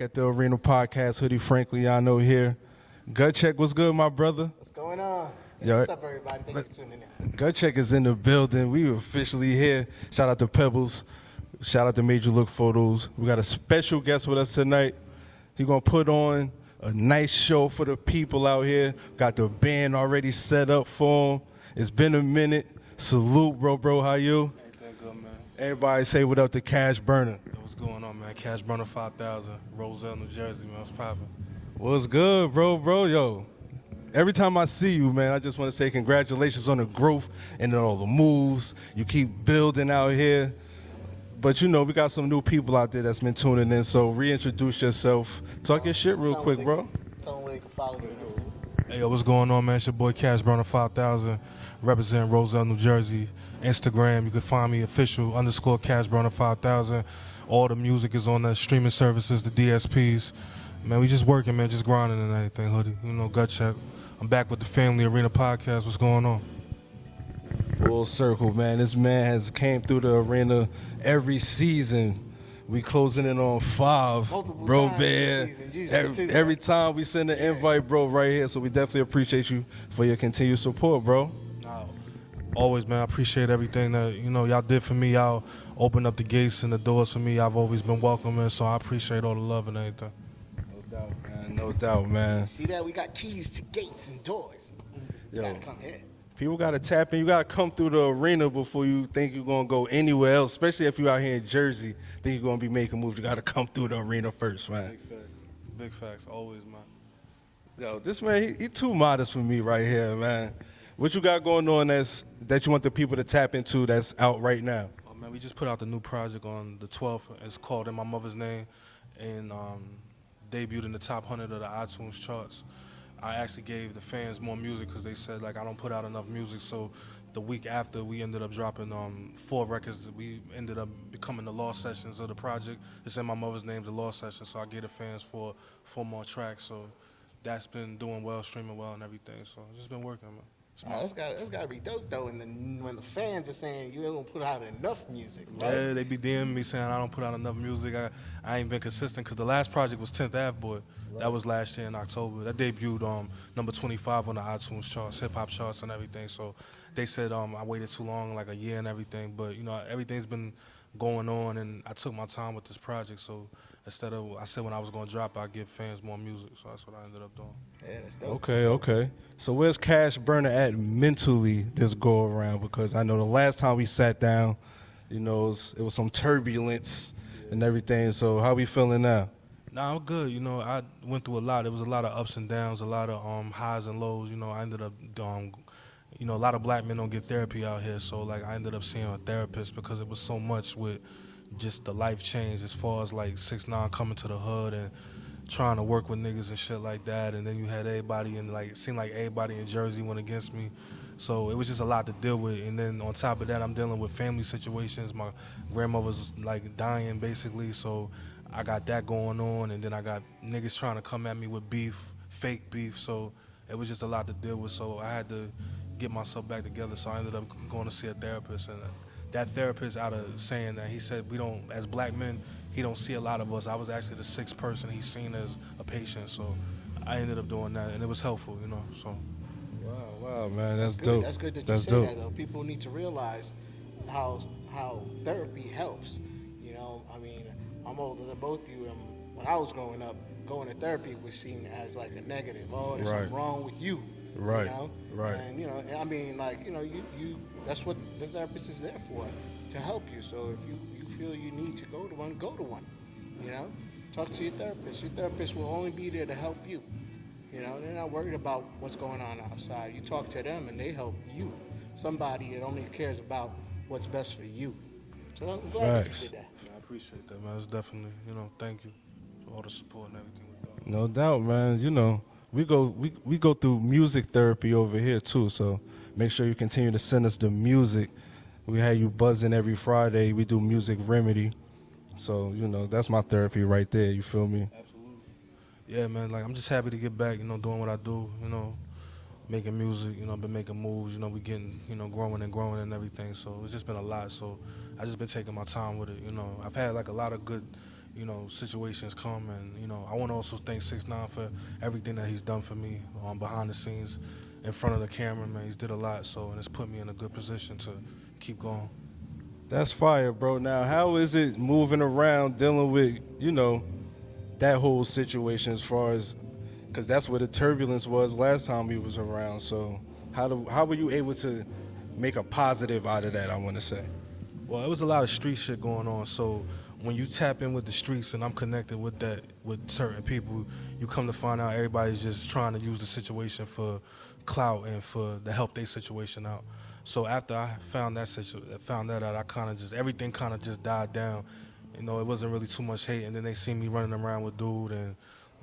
at the Arena Podcast. Hoodie Frankliano here. Gut Check, what's good, my brother? What's going on? Hey, Yo, what's up, everybody? Thank you for tuning in. Gut Check is in the building. We officially here. Shout out to Pebbles. Shout out to Major Look Photos. We got a special guest with us tonight. He's going to put on a nice show for the people out here. Got the band already set up for him. It's been a minute. Salute, bro. How you? Everything good, man. Everybody say what up to Cash Burner. Yo, what's going on, man? Cash Burner 5000, Roselle, New Jersey, man. What's poppin'? What's good, bro? Yo, every time I see you, man, I just want to say congratulations on the growth and all the moves. You keep building out here. But, you know, we got some new people out there that's been tuning in, so reintroduce yourself. Talk your shit real quick, bro. Tell them where they can follow you. Hey, yo, what's going on, man? It's your boy Cash Burner 5000, representing Roselle, New Jersey. Instagram, you can find me official _ Cash Burner 5000. All the music is on the streaming services, the DSPs. Man, we just working, man, just grinding and everything, Hoodie. You know, Gut Check. I'm back with the Family Arena Podcast. What's going on? Full circle, man. This man has came through the arena every season. We closing in on 5, Multiple bro, times man. this season, usually too, Every right? time we send an invite, bro, right here. So we definitely appreciate you for your continued support, bro. Nah, always, man. I appreciate everything that, you know, y'all did for me. Y'all opened up the gates and the doors for me. I've always been welcoming, so I appreciate all the love and everything. No doubt, man. No doubt, man. See that? We got keys to gates and doors. You Yo. gotta come here. People got to tap in. You got to come through the arena before you think you're going to go anywhere else, especially if you're out here in Jersey, think you're going to be making moves. You got to come through the arena first, man. Big facts, always, man. Yo, this man, he too modest for me right here, man. What you got going on that you want the people to tap into that's out right now? Oh, man, we just put out the new project on the 12th. It's called In My Mother's Name, and debuted in the top 100 of the iTunes charts. I actually gave the fans more music because they said, like, I don't put out enough music. So the week after, we ended up dropping 4 records. We ended up becoming the Lost Sessions of the project. It's In My Mother's Name, the Lost Sessions. So I gave the fans 4 more tracks. So that's been doing well, streaming well and everything. So it's just been working, man. Oh, that's gotta be dope though. And when the fans are saying you don't put out enough music, right? Yeah, they be DMing me saying I don't put out enough music. I ain't been consistent because the last project was 10th Ave Boy. Right. That was last year in October. That debuted number 25 on the iTunes charts, hip hop charts and everything. So they said I waited too long, like a year and everything. But you know, everything's been going on, and I took my time with this project. So instead of, I said when I was gonna drop, I'd give fans more music. So that's what I ended up doing. Yeah, that's dope. Okay. So where's Cash Burner at mentally this go around? Because I know the last time we sat down, you know, it was some turbulence and everything. So how we feeling now? Nah, I'm good. You know, I went through a lot. There was a lot of ups and downs, a lot of highs and lows. You know, I ended up you know, a lot of black men don't get therapy out here. So like I ended up seeing a therapist because it was so much with just the life change as far as like 6ix9ine coming to the hood and trying to work with niggas and shit like that. And then you had everybody, and like it seemed like everybody in Jersey went against me. So it was just a lot to deal with. And then on top of that, I'm dealing with family situations. My grandmother's like dying basically. So I got that going on. And then I got niggas trying to come at me with beef, fake beef. So it was just a lot to deal with. So I had to get myself back together. So I ended up going to see a therapist. And that therapist, out of saying that, he said we don't, as black men, he don't see a lot of us. I was actually the 6th person he's seen as a patient. So I ended up doing that, and it was helpful, you know. So. Wow, man, that's Good. dope. That's good that you That's say dope. that though. People need to realize how therapy helps. You know, I mean, I'm older than both of you, and when I was growing up, going to therapy was seen as like a negative. Oh, there's something wrong with you. Right. You know? Right. And you know, I mean, like, you know, you that's what the therapist is there for, to help you. So if you feel you need to go to one, go to one. You know, talk to your therapist. Your therapist will only be there to help you. You know, they're not worried about what's going on outside. You talk to them and they help you. Somebody that only cares about what's best for you. So I'm glad that Facts. you did that. I appreciate that, man. It's definitely, you know, thank you for all the support and everything. No doubt, man. You know, we go through music therapy over here too. So make sure you continue to send us the music. We have you buzzing every Friday. We do Music Remedy. So, you know, that's my therapy right there. You feel me? Absolutely. Yeah, man. Like, I'm just happy to get back, you know, doing what I do, you know, making music, you know, been making moves, you know, we getting, you know, growing and everything. So it's just been a lot. So I just been taking my time with it, you know. I've had like a lot of good, situations come. And I want to also thank 6ix9ine for everything that he's done for me behind the scenes, in front of the camera. Man, he's did a lot. So, and it's put me in a good position to keep going. That's fire, bro. Now, how is it moving around dealing with, that whole situation as far as, because that's where the turbulence was last time he was around. So how were you able to make a positive out of that, I want to say? Well, it was a lot of street shit going on. So when you tap in with the streets, and I'm connected with that, with certain people, you come to find out everybody's just trying to use the situation for clout and to help their situation out. So after I found that out, I kind of just, everything kind of just died down. It wasn't really too much hate. And then they see me running around with Dude and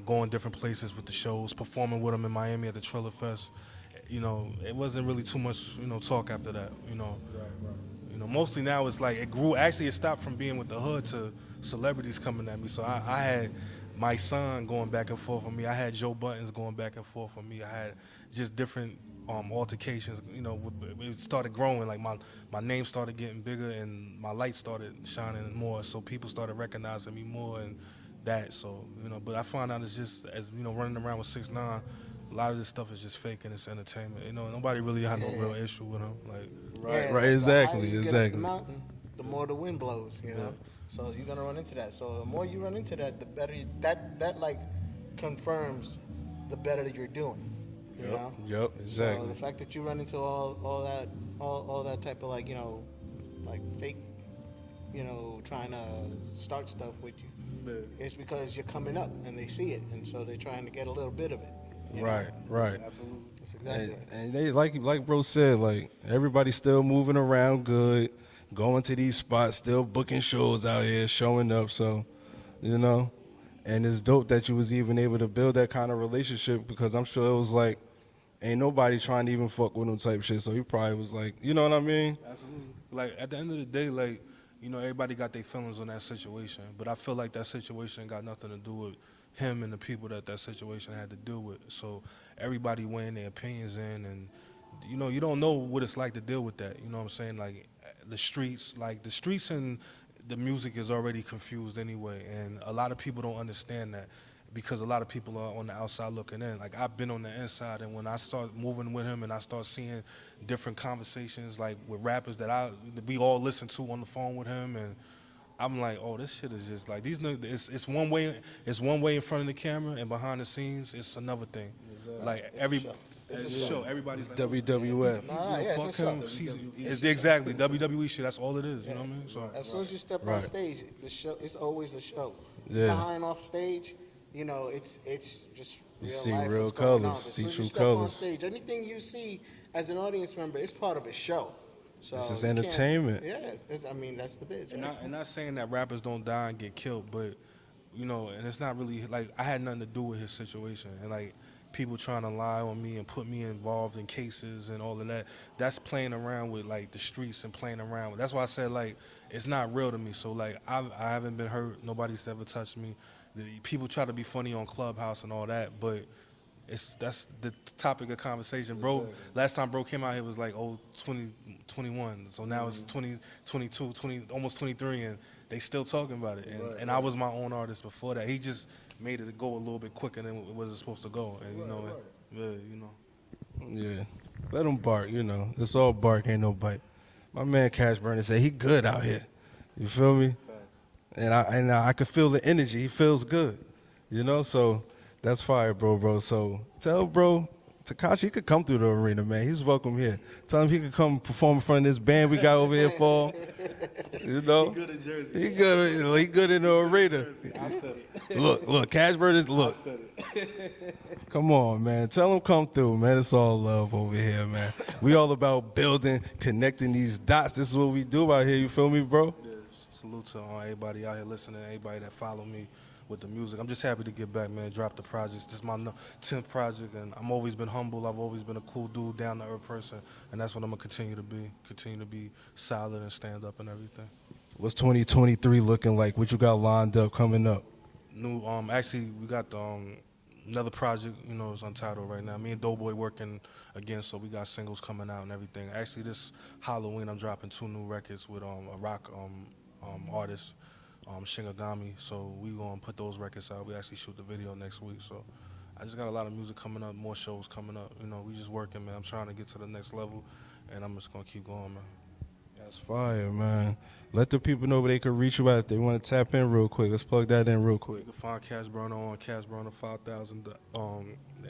going different places with the shows, performing with them in Miami at the Triller Fest. It wasn't really too much, talk after that. Mostly now it's like it grew. Actually, it stopped from being with the hood to celebrities coming at me. So I had my son going back and forth with me. I had Joe Buttons going back and forth with me. I had just different altercations. It started growing. Like my name started getting bigger and my light started shining more. So people started recognizing me more and that. So but I found out it's just as running around with 6ix9ine. A lot of this stuff is just fake and it's entertainment. Nobody really had no real issue with him. Like, Right, exactly, The higher you get up exactly. the mountain, the more the wind blows. So you're gonna run into that. So the more you run into that, the better that like confirms the better that you're doing. You know. Yep, exactly. So the fact that you run into all that type of like fake, trying to start stuff with you, it's because you're coming up and they see it, and so they're trying to get a little bit of it. you know? Right. That's exactly And, right. and they like bro said, like everybody's still moving around good, going to these spots, still booking shows out here, showing up. So, and it's dope that you was even able to build that kind of relationship, because I'm sure it was like ain't nobody trying to even fuck with him type shit. So he probably was like, you know what I mean? Absolutely. Like at the end of the day, like everybody got their feelings on that situation, but I feel like that situation got nothing to do with him and the people that situation had to deal with. So everybody weighing their opinions in, and you don't know what it's like to deal with that. You know what I'm saying? Like the streets and the music is already confused anyway, and a lot of people don't understand that, because a lot of people are on the outside looking in. Like I've been on the inside, and when I start moving with him and I start seeing different conversations like with rappers that we all listen to on the phone with him, and I'm like, oh, this shit is just like these niggas. It's one way. It's one way in front of the camera, and behind the scenes, it's another thing. Like It's a it's show. a show. Everybody's like, WWF. fuck him. It's exactly WWE shit. That's all it is. You know what I mean? So As soon as you step on Right. stage, the show it's always a show. Yeah. Behind off stage, it's just You real see life, real what's going on. colors, As see soon as true you step on colors. stage, anything you see as an audience member, it's part of a show. So This is you can't- entertainment. Yeah, that's the biz. And Right? not saying that rappers don't die and get killed, but and it's not really like I had nothing to do with his situation, and like people trying to lie on me and put me involved in cases and all of that. That's playing around with like the streets and playing around with. That's why I said like it's not real to me. So like I haven't been hurt. Nobody's ever touched me. People try to be funny on Clubhouse and all that, but that's the topic of conversation, bro. Last time bro came out here was like 2021, so now it's 2022, almost 23, and they still talking about it. And I was my own artist before that. He just made it go a little bit quicker than it was supposed to go, and Yeah. Let him bark, It's all bark, ain't no bite. My man Cash Burner said he good out here. You feel me? And I could feel the energy. He feels good. So that's fire, bro. So tell bro Tekashi he could come through the arena, man. He's welcome here. Tell him he could come perform in front of this band we got over here for him. He good in Jersey. He good in the arena. Look, Cash Burner look. Come on, man. Tell him come through, man. It's all love over here, man. We all about building, connecting these dots. This is what we do out here. You feel me, bro? salute to everybody out here listening, everybody that follow me with the music. I'm just happy to get back, man. Drop the projects. This is my 10th project, and I've always been humble. I've always been a cool dude, down to earth person, and that's what I'm gonna continue to be. Continue to be solid and stand up and everything. What's 2023 looking like? What you got lined up coming up? New, actually, we got another project. It's untitled right now. Me and Doughboy working again, so we got singles coming out and everything. Actually, this Halloween, I'm dropping 2 new records with a rock artist. Shingagami. So we gonna put those records out. We actually shoot the video next week. So I just got a lot of music coming up, more shows coming up. You know, we just working, man. I'm trying to get to the next level, and I'm just gonna keep going, man. That's fire, man. Let the people know where they can reach you at if they want to tap in real quick. Let's plug that in real quick. You can find Cash Burner on Cash Burner 5000, the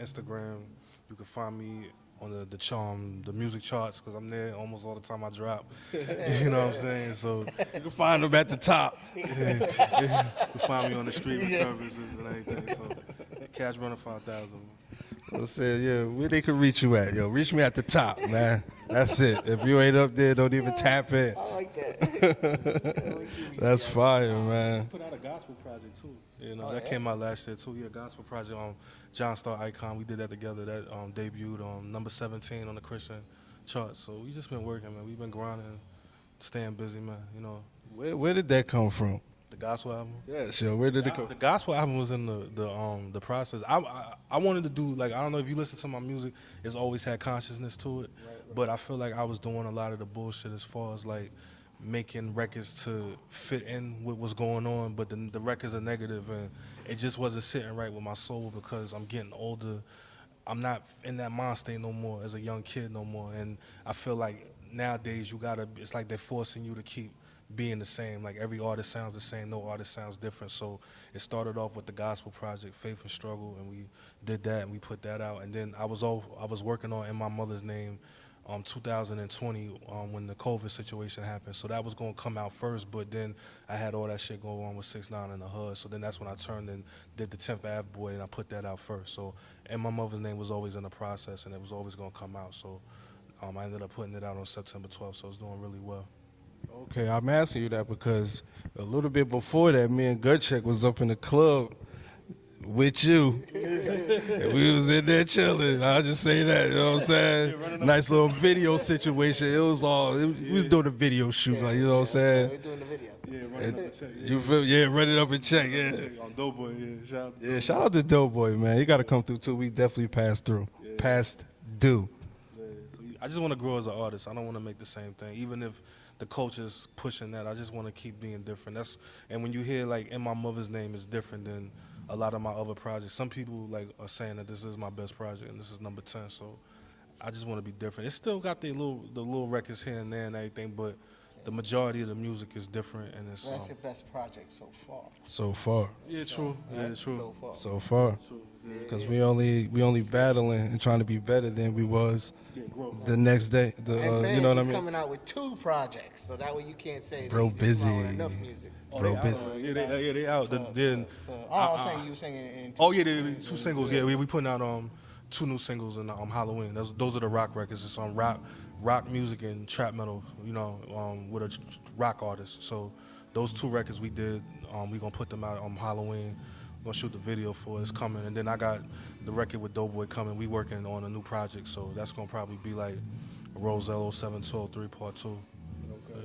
Instagram. You can find me on the music charts because I'm there almost all the time I drop. You know what I'm saying? So You can find them at the top. you can find me on the streaming services and everything. So Cash Burner 5000. I said, yeah, where they can reach you at, yo. Reach me at the top, man. That's it. If you ain't up there, don't even tap in. I like that. That's fire, man. Put out a gospel project too. You know, Oh, that yeah? came out last year too. Yeah, gospel project on John Star Icon. We did that together. That debuted on number 17 on the Christian chart. So we just been working, man. We've been grinding, staying busy, man. You know, Where did that come from? the gospel album. Yeah, sure. Where did it come The gospel album was in the process. I wanted to do, like, I don't know if you listen to my music, it's always had consciousness to it. But I feel like I was doing a lot of the bullshit as far as like making records to fit in with what's going on, but the records are negative and it just wasn't sitting right with my soul because I'm getting older. I'm not in that mind state no more as a young kid no more. And I feel like nowadays it's like they're forcing you to keep being the same. Like every artist sounds the same, no artist sounds different. So it started off with the gospel project, Faith and Struggle, and we did that and we put that out. And then I was working on In My Mother's Name 2020 when the COVID situation happened. So that was gonna come out first, but then I had all that shit going on with 6ix9ine in the hood. So then that's when I turned and did the 10th Ave Boy and I put that out first. So In My Mother's Name was always in the process and it was always gonna come out. So I ended up putting it out on September 12th, so it's doing really well. Okay, I'm asking you that because a little bit before that, me and Gutcheck was up in the club with you. And we was in there chilling. I'll just say that, you know what I'm saying? Nice little video situation. It was we was doing a video shoot, like, you know what I'm saying? We're doing the video. Yeah, running up the check. You feel, yeah, run it up and check, yeah. On Doughboy, yeah. Shout out to Yeah, shout out to Doughboy, man. You got to come through, too. We definitely passed through. Passed due. Yeah, so I just want to grow as an artist. I don't want to make the same thing, even if the culture's pushing that. I just want to keep being different. And when you hear like In My Mother's Name is different than a lot of my other projects. Some people like are saying that this is my best project and this is number 10. So I just want to be different. It's still got the little records here and there and everything, but the majority of the music is different and it's That's your best project so far. So far. yeah, true. Yeah, Right? true. So far. So far. True. Because we only battling and trying to be better than we was the next day. And fans You know what I is mean? coming out with 2 projects, so that way you can't say Bro, that you just come out with busy. enough music. Bro, busy. Yeah, they out. Then I was saying you were singing in oh yeah, the 2 singles. Yeah, we putting out 2 new singles in Halloween. Those are the rock records. It's on rock music and trap metal. You know, with a rock artist. So those 2 records we did. We gonna put them out on Halloween. We're gonna shoot the video for it. It's coming. And then I got the record with Doughboy coming. We working on a new project. So that's gonna probably be like Roselle 07-203 Part 2.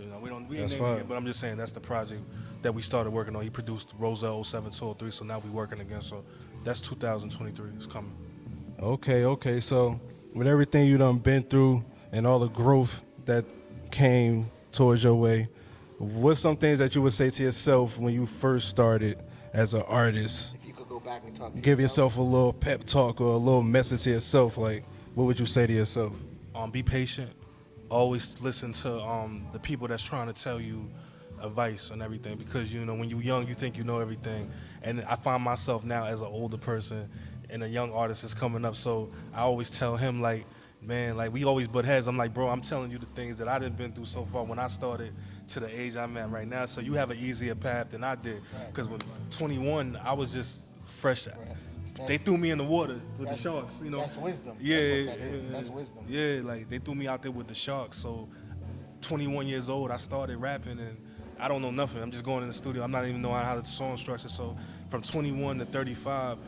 You know, we ain't That's named it fine. yet, but I'm just saying that's the project that we started working on. He produced Roselle 07-203, so now we working again. So that's 2023. It's coming. Okay. So with everything you done been through and all the growth that came towards your way, what's some things that you would say to yourself when you first started as an artist? If you could go back and talk to Give yourself a little pep talk or a little message to yourself. Like, what would you say to yourself? Be patient. Always listen to the people that's trying to tell you advice and everything, because you know when you're young you think you know everything, and I find myself now as an older person and a young artist is coming up, so I always tell him like, man, like we always butt heads. I'm like, bro, I'm telling you the things that I done been through so far when I started to the age I'm at right now, so you have an easier path than I did, because when 21 I was just fresh. They threw me in the water with the sharks, you know. That's wisdom. Yeah, That's what that is. That's wisdom. Yeah, like they threw me out there with the sharks. So 21 years old, I started rapping and I don't know nothing. I'm just going in the studio. I'm not even knowing how the song structure. So from 21 to 35,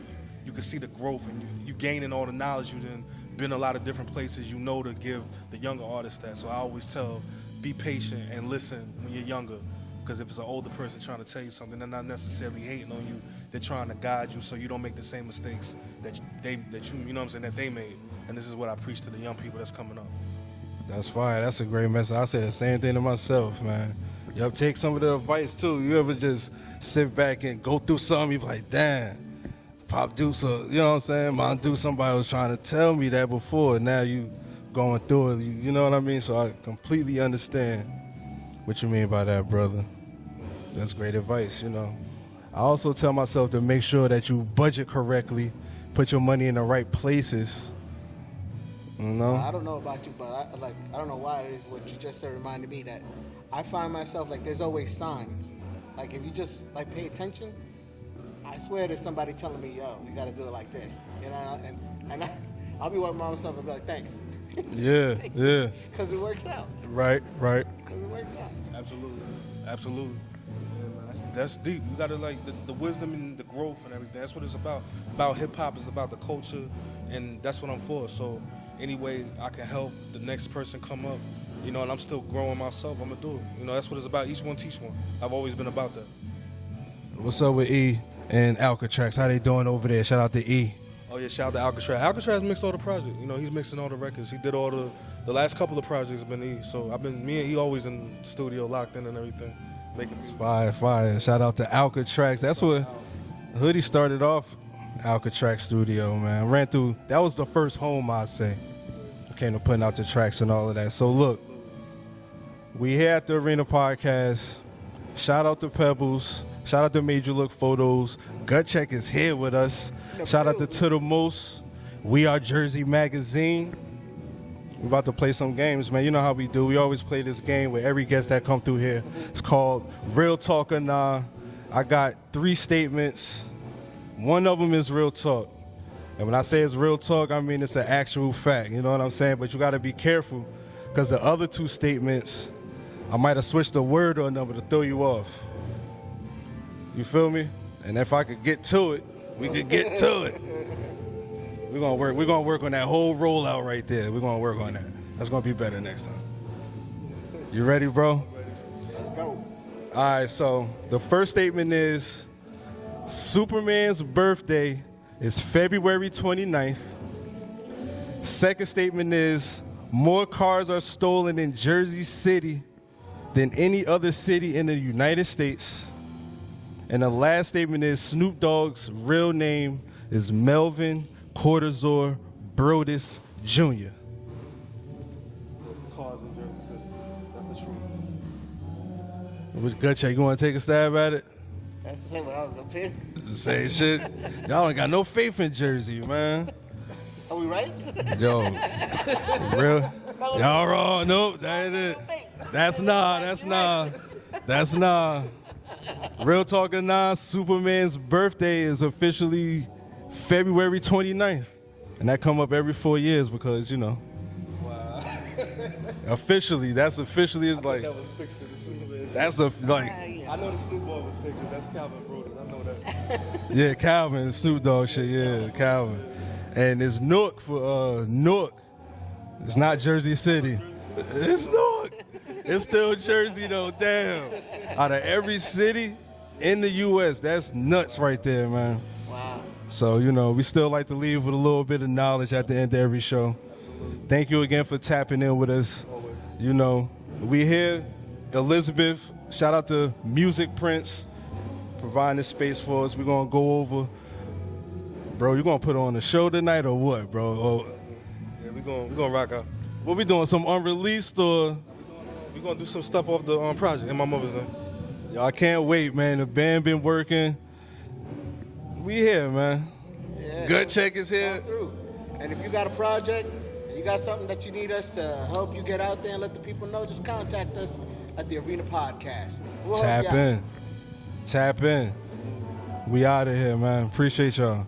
you can see the growth and you gaining all the knowledge. You done been a lot of different places, you know, to give the younger artists that. So I always tell, be patient and listen when you're younger. Because if it's an older person trying to tell you something, they're not necessarily hating on you. They're trying to guide you so you don't make the same mistakes that you know what I'm saying, that they made. And this is what I preach to the young people that's coming up. That's fire. That's a great message. I say the same thing to myself, man. Yup, take some of the advice too. You ever just sit back and go through something, you be like, damn, Pop Deuce, you know what I'm saying? Mom Deuce, somebody was trying to tell me that before, and now you going through it, you know what I mean? So I completely understand what you mean by that, brother. That's great advice, you know. I also tell myself to make sure that you budget correctly, put your money in the right places, you know? I don't know about you, but I don't know why it is what you just said reminded me that I find myself like there's always signs. Like if you just like pay attention, I swear there's somebody telling me, yo, you got to do it like this, you know? And I'll be working by myself and be like, thanks. Yeah. Because it works out. Right. Because it works out. Absolutely. Yeah, man, that's deep. You gotta like the wisdom and the growth and everything. That's what it's about. About hip hop is about the culture, and that's what I'm for. So any way I can help the next person come up, you know, and I'm still growing myself, I'm gonna do it. You know, that's what it's about. Each one teach one. I've always been about that. What's up with E and Alcatraz? How they doing over there? Shout out to E. Oh yeah, shout out to Alcatraz. Alcatraz mixed all the projects. You know, he's mixing all the records. He did all the last couple of projects have been E. So me and E always in the studio locked in and everything, making music. Fire. Shout out to Alcatraz. That's what Hoodie started off, Alcatraz Studio, man. Ran through, that was the first home, I'd say. Came to putting out the tracks and all of that. So look, we here at the Arena Podcast. Shout out to Pebbles. Shout out to Major Look Photos. Gut Check is here with us. Shout out to the Most. We Are Jersey Magazine. We're about to play some games, man. You know how we do. We always play this game with every guest that come through here. It's called Real Talk or Nah. I got 3 statements. One of them is real talk. And when I say it's real talk, I mean it's an actual fact. You know what I'm saying? But you got to be careful because the other 2 statements, I might have switched a word or a number to throw you off. You feel me? And if I could get to it, we could get to it. We're gonna work on that whole rollout right there. We're gonna work on that. That's gonna be better next time. You ready, bro? Let's go. All right, so the first statement is Superman's birthday is February 29th. Second statement is more cars are stolen in Jersey City than any other city in the United States. And the last statement is Snoop Dogg's real name is Melvin Cortazor Brodus Jr. Cars in Jersey City. That's the truth. Which Gut Check, you want to take a stab at it? That's the same what I was going to pick. It's the same shit. Y'all ain't got no faith in Jersey, man. Are we right? Yo, real? Y'all wrong? Nope, that ain't it. That's nah. Real Talk or Nah, Superman's birthday is officially February 29th. And that come up every 4 years because, you know. Wow. Officially, that's officially is like, That was fiction. that's a, like, I know the Snoop Dogg was fiction. That's Calvin Brodus. I know that. yeah, Calvin, Snoop Dogg shit, yeah, Calvin. And it's Newark for, Newark. It's not Jersey City. It's Newark. It's still Jersey though, damn. Out of every city in the U.S., that's nuts right there, man. Wow. So, you know, we still like to leave with a little bit of knowledge at the end of every show. Thank you again for tapping in with us. You know, we here, Elizabeth, shout out to Music Prince, providing this space for us. We're going to go over, bro, you going to put on a show tonight or what, bro? Oh, Yeah, we're gonna rock out. what we doing, some unreleased or? We're gonna do some stuff off the project in my mother's name. Y'all can't wait, man. The band been working. We here, man. Yeah. Gut Check is here. Come through. And if you got a project, and you got something that you need us to help you get out there and let the people know, just contact us at the Arena Podcast. We'll help you Tap out. in. Tap in. We out of here, man. Appreciate y'all.